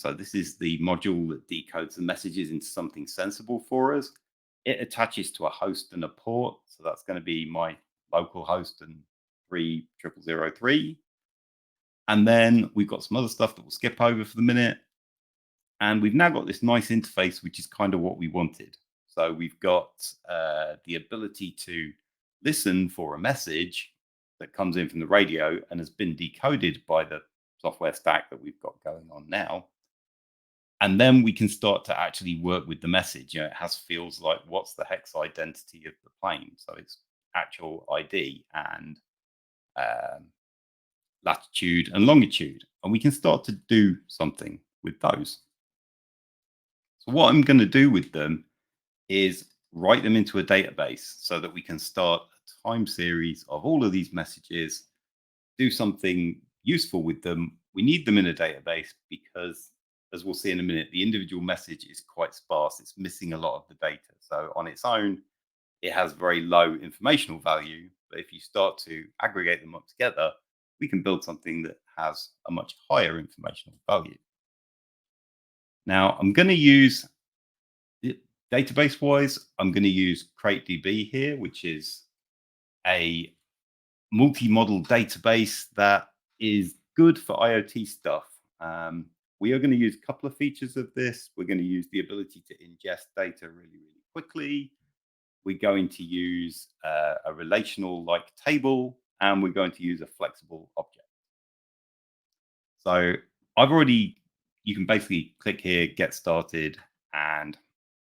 So this is the module that decodes the messages into something sensible for us. It attaches to a host and a port. So that's going to be my local host and 3003. And then we've got some other stuff that we'll skip over for the minute. And we've now got this nice interface, which is kind of what we wanted. So we've got the ability to listen for a message that comes in from the radio and has been decoded by the software stack that we've got going on now. And then we can start to actually work with the message. It has fields like what's the hex identity of the plane. So it's actual ID and latitude and longitude. And we can start to do something with those. So what I'm going to do with them is write them into a database so that we can start a time series of all of these messages, do something useful with them. We need them in a database because, as we'll see in a minute, the individual message is quite sparse. It's missing a lot of the data. So on its own, it has very low informational value. But if you start to aggregate them up together, we can build something that has a much higher informational value. Now, I'm going to use, database-wise, I'm going to use CrateDB here, which is a multi-model database that is good for IoT stuff. We are going to use a couple of features of this. We're going to use the ability to ingest data really, really quickly. We're going to use a relational-like table, and we're going to use a flexible object. So you can basically click here, get started, and